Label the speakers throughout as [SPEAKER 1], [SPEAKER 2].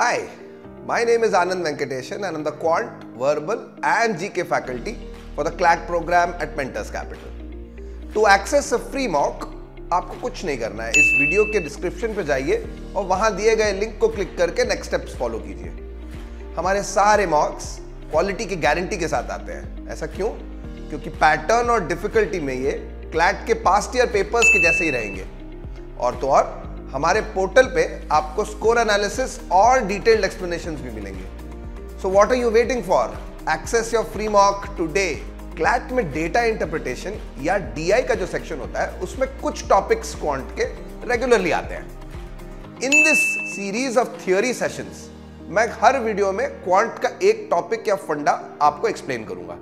[SPEAKER 1] Hi, my name is Anand Venkateshan and I'm the Quant, Verbal and GK faculty for the CLAT program at Mentors Capital. To access a free mock, आपको कुछ नहीं करना है, इस video के description पे जाइए और वहां दिए गए लिंक को क्लिक करके नेक्स्ट स्टेप्स फॉलो कीजिए। हमारे सारे मॉक्स क्वालिटी की गारंटी के साथ आते हैं। ऐसा क्यों? क्योंकि पैटर्न और डिफिकल्टी में ये क्लैट के पास्ट ईयर पेपर्स के जैसे ही रहेंगे। और तो और हमारे पोर्टल पे आपको स्कोर एनालिसिस और डिटेल्ड एक्सप्लेनेशंस भी मिलेंगे। So what are you waiting for? Access your free mock today. CLAT में डेटा इंटरप्रिटेशन या डीआई का जो सेक्शन होता है उसमें कुछ टॉपिक्स क्वांट के रेगुलरली आते हैं। In this series of theory sessions मैं हर वीडियो में क्वांट का एक टॉपिक या फंडा आपको एक्सप्लेन करूंगा।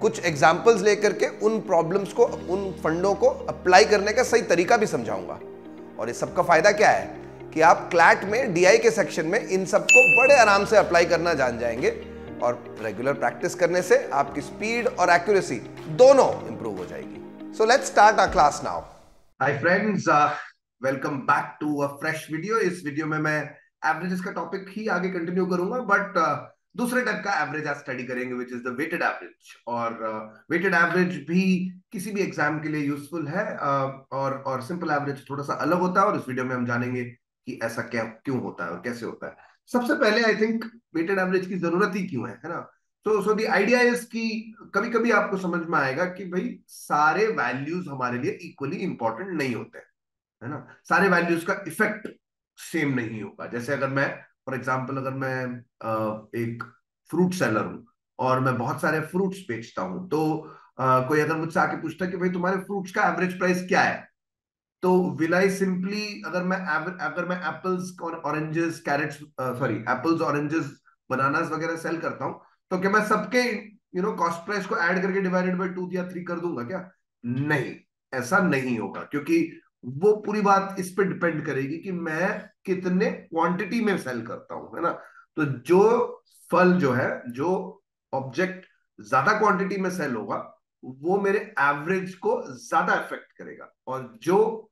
[SPEAKER 1] कुछ एग्जाम्पल्स लेकर के उन प्रॉब्लम्स को, उन फंडों को अप्लाई करने का सही तरीका भी समझाऊंगा। और इस सब का फायदा क्या है कि आप क्लैट में डीआई के सेक्शन में इन सब को बड़े आराम से अप्लाई करना जान जाएंगे और रेगुलर प्रैक्टिस करने से आपकी स्पीड और एक्यूरेसी दोनों इंप्रूव हो जाएगी। So let's start our class now. Hi friends, welcome back to a fresh video. इस वीडियो में मैं एवरेजेस का टॉपिक ही आगे कंटिन्यू करूंगा, बट दूसरे टाइप का एवरेज आज स्टडी करेंगे, which is the weighted average. और वेटेड एवरेज भी किसी भी एग्जाम के लिए यूजफुल है, और सिंपल एवरेज थोड़ा सा अलग होता है। और इस वीडियो में हम जानेंगे कि ऐसा क्या क्यों होता है और कैसे होता है। सबसे पहले आई थिंक वेटेड एवरेज की जरूरत ही क्यों है ना? सो द आइडिया इज कि कभी कभी आपको समझ में आएगा कि भाई सारे वैल्यूज हमारे लिए इक्वली इंपॉर्टेंट नहीं होते, है ना। सारे वैल्यूज का इफेक्ट सेम नहीं होगा। जैसे अगर मैं, फॉर एग्जाम्पल, अगर मैं एक फ्रूट सेलर हूं और मैं बहुत सारे फ्रूट्स बेचता हूं, तो कोई अगर मुझसे आके पूछता है कि भाई तुम्हारे फ्रूट्स का एवरेज प्राइस क्या है, तो विल आई सिंपली, अगर मैं apples oranges carrots sorry apples oranges bananas वगैरह सेल करता हूं, तो क्या मैं सबके कॉस्ट प्राइस को ऐड करके डिवाइडेड बाय 2 या 3 कर दूंगा क्या? नहीं, ऐसा नहीं होगा, क्योंकि वो पूरी बात इस पे डिपेंड करेगी कि मैं कितने क्वांटिटी में सेल करता हूं, है ना। तो जो फल जो है, जो ऑब्जेक्ट ज्यादा क्वांटिटी में सेल होगा, वो मेरे एवरेज को ज्यादा इफेक्ट करेगा, और जो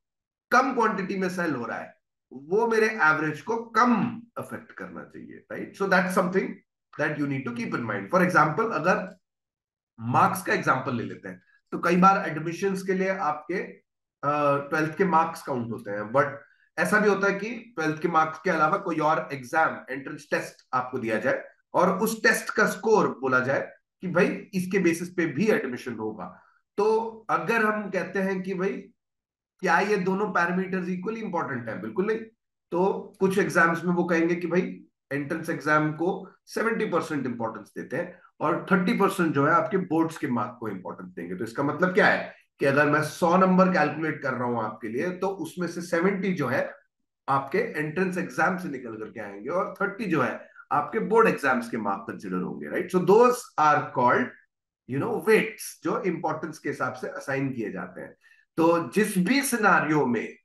[SPEAKER 1] कम क्वांटिटी में सेल हो रहा है वो मेरे एवरेज को कम अफेक्ट करना चाहिए, right. So that's something that you need to keep in mind. For example, अगर मार्क्स का एग्जांपल ले लेते हैं, तो कई बार एडमिशंस के लिए आपके 12th के मार्क्स काउंट होते हैं, बट ऐसा भी होता है कि 12th के मार्क्स के अलावा कोई और एग्जाम, एंट्रेंस टेस्ट आपको दिया जाए और उस टेस्ट का स्कोर बोला जाए कि भाई इसके बेसिस पे भी एडमिशन होगा। तो अगर हम कहते हैं कि भाई क्या ये दोनों पैरामीटर्स इक्वली इंपॉर्टेंट है? बिल्कुल नहीं। तो कुछ एग्जाम्स में वो कहेंगे कि भाई एंट्रेंस एग्जाम को 70% इंपॉर्टेंस देते हैं और 30% जो है आपके बोर्ड्स के मार्क को इंपॉर्टेंस देंगे। तो इसका मतलब क्या है कि अगर मैं 100 नंबर कैलकुलेट कर रहा हूं आपके लिए, तो उसमें से 70 जो है आपके एंट्रेंस एग्जाम से निकल करके आएंगे और 30 जो है आपके बोर्ड एग्जाम्स के मार्क कंसिडर होंगे, right. So those are called weights, जो इंपॉर्टेंस के हिसाब से असाइन किए जाते हैं। तो जिस भी सिनारियो में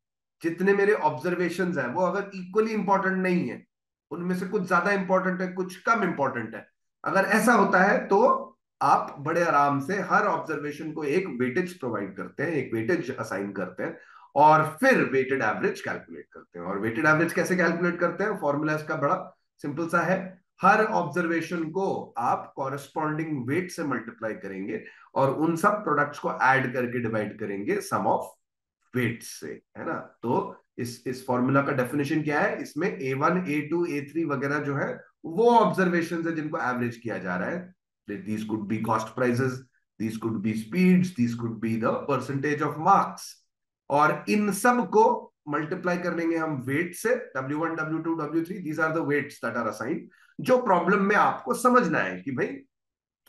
[SPEAKER 1] जितने मेरे ऑब्जर्वेशंस हैं, वो अगर इक्वली इंपॉर्टेंट नहीं है, उनमें से कुछ ज्यादा इंपॉर्टेंट है, कुछ कम इंपॉर्टेंट है, अगर ऐसा होता है तो आप बड़े आराम से हर ऑब्जर्वेशन को एक वेटेज प्रोवाइड करते हैं, एक वेटेज असाइन करते हैं और फिर वेटेड एवरेज कैलकुलेट करते हैं। और वेटेड एवरेज कैसे कैलकुलेट करते हैं? फॉर्मूला इसका बड़ा सिंपल सा है। हर ऑब्जर्वेशन को आप कॉरेस्पॉन्डिंग वेट से मल्टीप्लाई करेंगे और उन सब प्रोडक्ट्स को ऐड करके डिवाइड करेंगे सम ऑफ वेट्स से, है ना। तो इस फॉर्मूला का डेफिनेशन क्या है? इसमें A1, A2, A3 वगैरह जो है वो ऑब्जर्वेशन है जिनको एवरेज किया जा रहा है। These could be cost prices, these could be speeds, these could be the percentage of marks, और इन सब को मल्टीप्लाई करेंगे हम वेट से। W1, W2, W3, these are the weights that are assigned. जो प्रॉब्लम में आपको समझना है कि भाई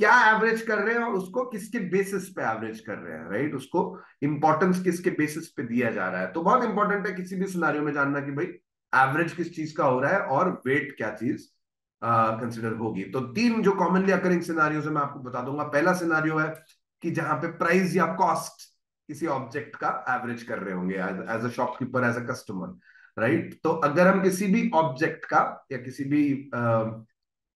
[SPEAKER 1] क्या एवरेज कर रहे हैं और उसको किसके बेसिस पे एवरेज कर रहे हैं, राइट। उसको इंपॉर्टेंस किसके बेसिस पे दिया जा रहा है। तो बहुत इंपॉर्टेंट है किसी भी सिनारियो में जानना कि भाई एवरेज किस चीज का हो रहा है और वेट क्या चीज कंसिडर होगी। तो 3 जो कॉमनली अकरिंग सिनारियोज है मैं आपको बता दूंगा। पहला सिनारियो है कि जहां पे प्राइस या कॉस्ट किसी ऑब्जेक्ट का एवरेज कर रहे होंगे as a shopkeeper, as a customer, right. तो अगर हम किसी भी ऑब्जेक्ट का या किसी भी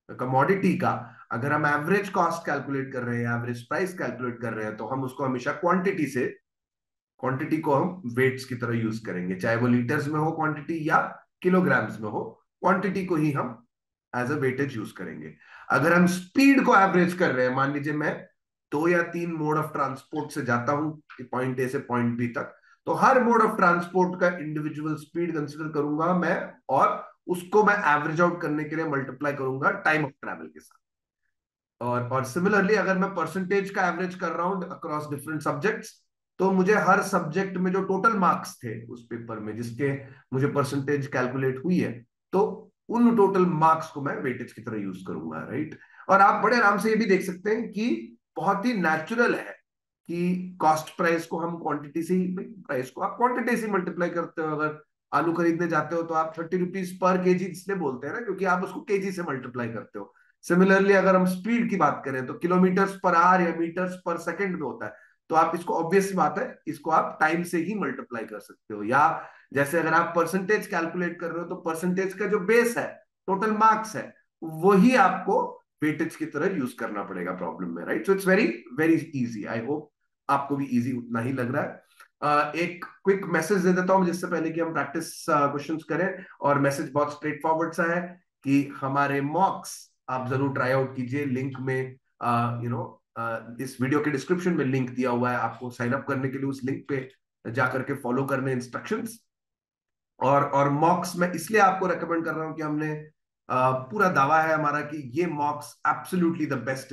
[SPEAKER 1] कमोडिटी का अगर हम एवरेज कॉस्ट कैलकुलेट कर रहे हैं, एवरेज प्राइस कैलकुलेट कर रहे हैं, तो हम उसको हमेशा क्वांटिटी को हम वेट्स की तरह यूज करेंगे, चाहे वो लीटर्स में हो क्वांटिटी या किलोग्राम्स में हो।
[SPEAKER 2] क्वांटिटी को ही हम एज अ वेटेज यूज करेंगे। अगर हम स्पीड को एवरेज कर रहे हैं, मान लीजिए मैं 2 या 3 मोड ऑफ ट्रांसपोर्ट से जाता हूं पॉइंट ए से पॉइंट बी तक, तो हर मोड ऑफ ट्रांसपोर्ट का इंडिविजुअल स्पीड कंसिडर करूंगा मैं, और उसको मैं एवरेज आउट करने के लिए मल्टीप्लाई करूंगा टाइम ऑफ ट्रैवल के साथ। और सिमिलरली अगर मैं परसेंटेज का एवरेज कर रहा हूं अक्रॉस डिफरेंट सब्जेक्ट्स, तो मुझे हर सब्जेक्ट में जो टोटल मार्क्स थे उस पेपर में जिसके मुझे परसेंटेज कैलकुलेट हुई है, तो उन टोटल मार्क्स को मैं वेटेज की तरह यूज करूंगा, राइट। और आप बड़े आराम से ये भी देख सकते हैं कि बहुत ही नेचुरल है कि कॉस्ट प्राइस को हम क्वांटिटी से ही, प्राइस को आप क्वांटिटी से मल्टीप्लाई करते हो। अगर आलू खरीदने जाते हो तो आप 30 रुपीज पर केजी इसलिए बोलते हैं ना, क्योंकि आप उसको केजी से मल्टीप्लाई करते हो। सिमिलरली अगर हम स्पीड की बात करें तो किलोमीटर्स पर आवर या मीटर्स पर सेकंड में होता है, तो आप इसको, ऑब्वियस बात है, इसको आप टाइम से ही मल्टीप्लाई कर सकते हो। या जैसे अगर आप परसेंटेज कैलकुलेट कर रहे हो तो परसेंटेज का जो बेस है, टोटल मार्क्स है, वही आपको वेटेज की तरह यूज करना पड़ेगा प्रॉब्लम में, right. So it's very very easy. I hope आपको भी इजी उतना ही लग रहा है। एक क्विक मैसेज दे देता हूं जिससे पहले कि हम प्रैक्टिस क्वेश्चंस करें, और मैसेज बहुत स्ट्रेट फॉरवर्ड सा है कि हमारे मॉक्स आप जरूर ट्राई आउट कीजिए। लिंक में इस वीडियो के डिस्क्रिप्शन में लिंक दिया हुआ है, आपको साइन अप करने के लिए उस लिंक पे जाकर के फॉलो करने इंस्ट्रक्शंस। और मॉक्स मैं इसलिए आपको रेकमेंड कर रहा हूं कि हमने पूरा दावा है हमारा कि ये मॉक्स absolutely the best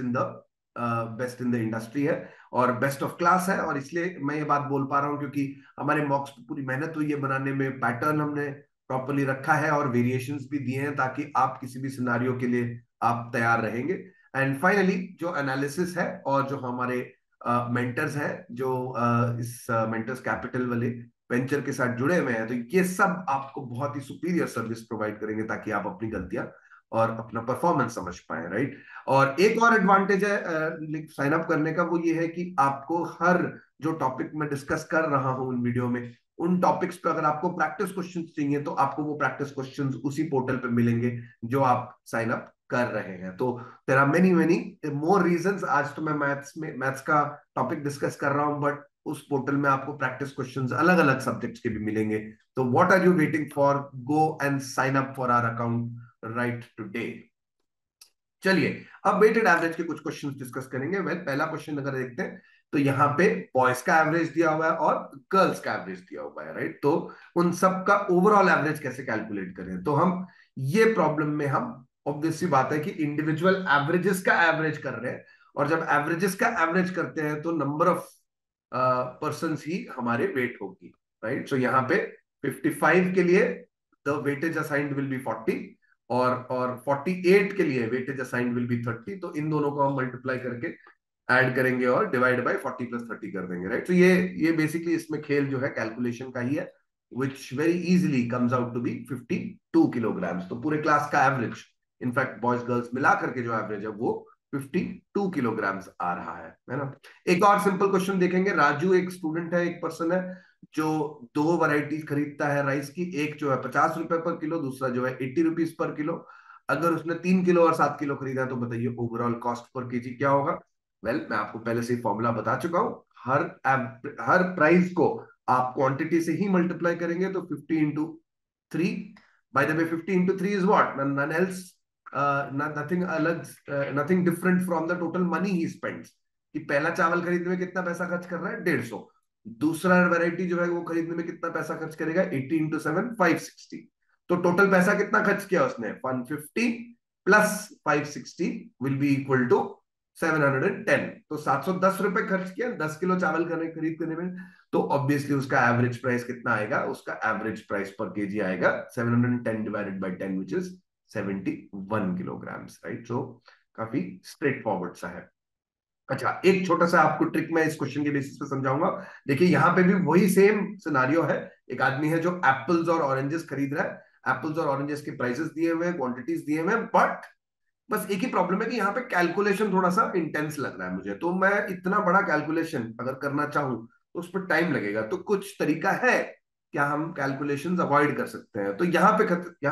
[SPEAKER 2] in the industry है और बेस्ट ऑफ क्लास है। और इसलिए मैं ये बात बोल पा रहा हूं क्योंकि हमारे मॉक्स पे पूरी मेहनत हुई है बनाने में, पैटर्न हमने प्रॉपरली रखा है और वेरिएशंस भी दिए हैं ताकि आप किसी भी सिनारियो के लिए आप तैयार रहेंगे। एंड फाइनली जो एनालिसिस है और जो हमारे मेंटर्स हैं जो इस मेंटर्स कैपिटल वाले वेंचर के साथ जुड़े हुए हैं, तो ये सब आपको बहुत ही सुपीरियर सर्विस प्रोवाइड करेंगे ताकि आप अपनी गलतियां और अपना परफॉर्मेंस समझ पाए, राइट। और एक और एडवांटेज है साइन अप करने का, वो ये है कि आपको हर जो टॉपिक मैं डिस्कस कर रहा हूं इन वीडियो में, उन टॉपिक्स पे अगर आपको प्रैक्टिस क्वेश्चंस चाहिए तो आपको वो प्रैक्टिस क्वेश्चंस उसी पोर्टल पे मिलेंगे जो आप साइन अप कर रहे हैं। तो there are many many more reasons. आज तो मैं मैथ्स का टॉपिक डिस्कस कर रहा हूं, बट उस पोर्टल में आपको प्रैक्टिस क्वेश्चंस अलग अलग सब्जेक्ट्स के भी मिलेंगे। तो what are you waiting for, go and sign up for our account right today. चलिए अब वेटेड एवरेज के कुछ क्वेश्चंस डिस्कस करेंगे। पहला क्वेश्चन अगर देखते हैं तो यहाँ पे बॉयज का एवरेज दिया हुआ है और गर्ल्स का एवरेज दिया हुआ है, राइट। तो उन सब का ओवरऑल एवरेज कैसे कैलकुलेट करें, तो हम ये प्रॉब्लम में हम ऑब्वियस सी बात है कि इंडिविजुअल एवरेजेस का एवरेज कर रहे हैं, और जब एवरेजेस का एवरेज करते हैं तो नंबर ऑफ पर्सन ही हमारे वेट होगी, राइट। सो यहाँ पे 55 के लिए the weightage assigned will be 40, और 48 के लिए वेटेज असाइंड विल बी 30। तो इन दोनों को हम मल्टीप्लाई करके ऐड करेंगे और डिवाइड बाय 40 + 30 कर देंगे, राइट। तो ये बेसिकली इसमें खेल जो है कैलकुलेशन का ही है, which very easily comes out to be 52 kilograms. तो पूरे क्लास का एवरेज, इनफैक्ट बॉयज गर्ल्स मिला करके जो एवरेज है वो 52 किलोग्राम्स आ रहा है ना। एक और सिंपल क्वेश्चन देखेंगे। राजू एक स्टूडेंट है, एक पर्सन है जो 2 वैरायटी खरीदता है राइस की। एक जो है 50 रुपए पर किलो, दूसरा जो है 80 रुपीज पर किलो। अगर उसने 3 किलो और 7 किलो खरीदा है तो बताइए ओवरऑल कॉस्ट पर केजी क्या होगा। मैं आपको पहले से ही फॉर्मूला बता चुका हूं। हर प्राइस को आप क्वांटिटी से ही मल्टीप्लाई करेंगे, तो 50 × 3। By the way 50 × 3 is what, none else, nothing अलग, nothing different from the total money he spends. कि पहला चावल खरीदने में कितना पैसा खर्च कर रहा है, 150। दूसरा वैरायटी जो है वो खरीदने में कितना पैसा खर्च करेगा, 80 × 7 560। तो टोटल पैसा कितना खर्च किया उसने, 150 plus 560 will be equal to 710। तो 710 रुपए खर्च किया 10 किलो चावल खरीद करने में। तो ऑब्वियसली उसका एवरेज प्राइस कितना आएगा, उसका एवरेज प्राइस पर केजी आएगा 710 divided by 10 which is 71 kilograms, right. So काफी स्ट्रेट फॉरवर्ड सा है। अच्छा, एक छोटा सा आपको ट्रिक मैं इस क्वेश्चन के बेसिस पे समझाऊंगा। देखिए यहाँ पे भी वही सेम सिनारियो है। एक आदमी है जो एप्पल्स और ऑरेंजेस खरीद रहा है। एप्पल्स और ऑरेंजेस के प्राइसेस दिए हुए हैं, क्वांटिटीज दिए हुए हैं, बट बस एक ही प्रॉब्लम है कि यहाँ पे कैलकुलेशन थोड़ा सा इंटेंस लग रहा है मुझे। तो मैं इतना बड़ा कैलकुलेशन अगर करना चाहूं तो उस पर टाइम लगेगा। तो कुछ तरीका है क्या हम कैलकुलेशंस अवॉइड कर सकते हैं। तो यहाँ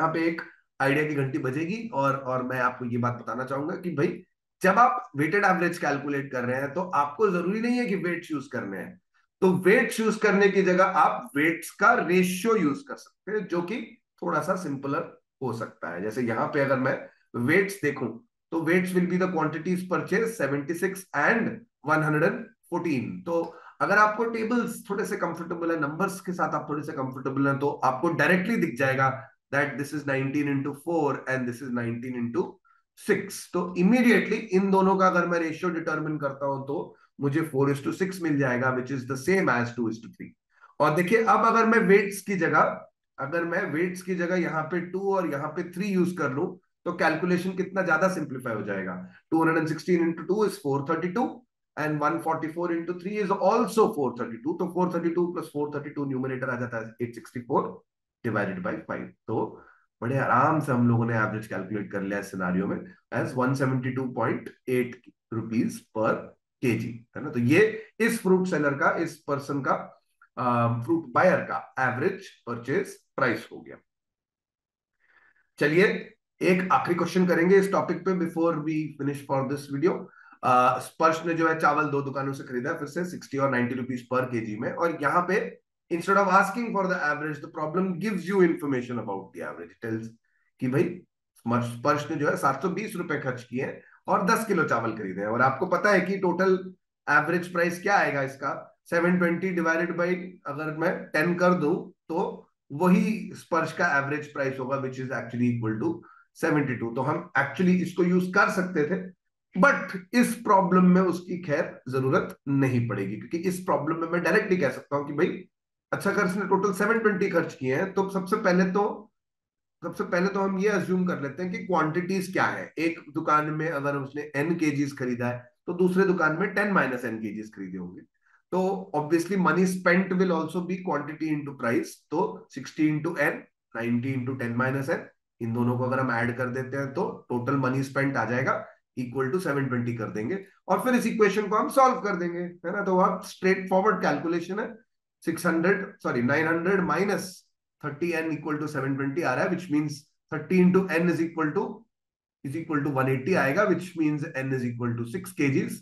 [SPEAKER 2] पे एक आइडिया की घंटी बजेगी, और मैं आपको ये बात बताना चाहूंगा कि भाई जब आप वेटेड एवरेज कैलकुलेट कर रहे हैं तो आपको जरूरी नहीं है कि वेट यूज करने हैं। तो वेट यूज करने की जगह आप वेट्स का रेशियो यूज कर सकते हैं, जो कि थोड़ा सा सिंपलर हो सकता है। जैसे यहाँ पे अगर मैं वेट्स देखूं तो weights will be the quantities purchase 76 and 114। तो अगर आपको टेबल्स थोड़े से कंफर्टेबल है, नंबर्स के साथ आप थोड़े से कंफर्टेबल हैं, तो आपको डायरेक्टली दिख जाएगा that this is 19 into 4 and this is 19 into 6। तो इमीडिएटली इन दोनों का अगर मैं रेशियो डिटरमिन करता हूं तो मुझे 4:6 मिल जाएगा, which is the same as 2:3। और देखिए अब अगर मैं वेट्स की जगह यहाँ पे 2 और यहाँ पे 3 यूज कर लूं तो कैलकुलेशन कितना ज्यादा सिंप्लीफाई हो जाएगा। 216 into 2 is 432 and 144 into 3 is also 432। तो 432 प्लस 432 न्यूमरेटर आ जाता है 864 डिवाइडेड बाई 5। तो बड़े आराम से हम लोगों ने एवरेज कैलकुलेट कर लिया इस सिनारियो में एज 172.8 रुपीज पर केजी, है ना। तो ये इस फ्रूट सेलर का, इस पर्सन का, फ्रूट बायर का एवरेज परचेज प्राइस हो गया। चलिए एक आखिरी क्वेश्चन करेंगे इस टॉपिक पे before we finish for this video. Sparsh ने जो है चावल 2 दुकानों से खरीदा है, फिर से 60 और 90 रुपीज पर केजी में। और यहाँ पे instead of asking for the average the problem gives you information about the average, tells कि भाई स्पर्श ने जो है 720 रुपए खर्च किए हैं और 10 किलो चावल खरीदे हैं। और आपको पता है कि टोटल एवरेज प्राइस क्या आएगा इसका, 720 डिवाइडेड बाई अगर मैं 10 कर दूं तो वही स्पर्श का एवरेज प्राइस होगा, which is actually equal to 72। तो हम एक्चुअली इसको यूज कर सकते थे, बट इस प्रॉब्लम में उसकी खैर जरूरत नहीं पड़ेगी, क्योंकि इस प्रॉब्लम में मैं डायरेक्टली कह सकता हूं कि भाई अच्छा अगर इसने टोटल 720 खर्च किए हैं तो सबसे पहले तो हम ये अज्यूम कर लेते हैं कि क्वांटिटीज क्या है। एक दुकान में अगर उसने n केजीज खरीदा है तो दूसरे दुकान में 10 माइनस n केजीज खरीदे होंगे। तो obviously money spent will also be quantity into price. तो 60 into n, 90 into 10 minus n, इन दोनों को अगर हम ऐड कर देते हैं तो टोटल मनी स्पेंट आ जाएगा इक्वल टू 720 कर देंगे और फिर इस इक्वेशन को हम सॉल्व कर देंगे, है ना। तो वह स्ट्रेट फॉरवर्ड कैलकुलेशन है। 900 माइनस 30n इक्वल टू 720 आ रहा है, which means 30 into n is equal to 180 आएगा, which means n is equal to 6 kgs,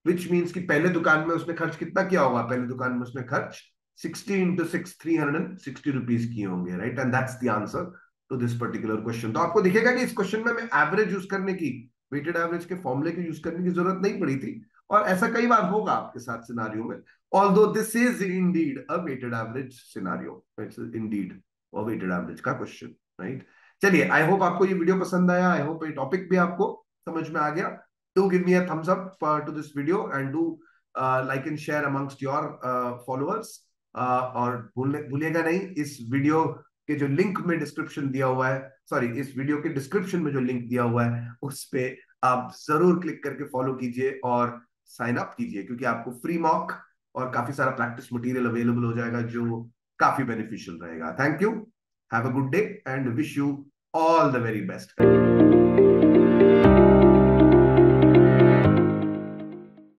[SPEAKER 2] which means कि पहले दुकान में उसने खर्च कितना किया होगा, पहले दुकान में उसने खर्च 60 इंटू 6 360 रुपीज किए होंगे, right. And that's the answer to this particular question. तो आपको दिखेगा कि इस क्वेश्चन में हमें एवरेज यूज करने की, वेटेड एवरेज के फॉर्मूले को यूज करने की जरूरत नहीं पड़ी थी। और ऐसा कई बार होगा आपके साथ सिनारियो में, although this is indeed a weighted average scenario, it's indeed a weighted average का क्वेश्चन, राइट। चलिए आई होप आपको ये वीडियो पसंद आया, आई होप ये टॉपिक भी आपको समझ में आ गया। Do give me a thumbs up to this video and do like and share amongst your followers. और भूलिएगा नहीं, इस वीडियो के जो लिंक में डिस्क्रिप्शन दिया हुआ है, सॉरी इस वीडियो के डिस्क्रिप्शन में जो लिंक दिया हुआ है उस पे आप जरूर क्लिक करके फॉलो कीजिए और साइन अप कीजिए, क्योंकि आपको फ्री मॉक और काफी सारा प्रैक्टिस मटेरियल अवेलेबल हो जाएगा जो काफी बेनिफिशियल रहेगा। Thank you, have a good day and wish you all the very best.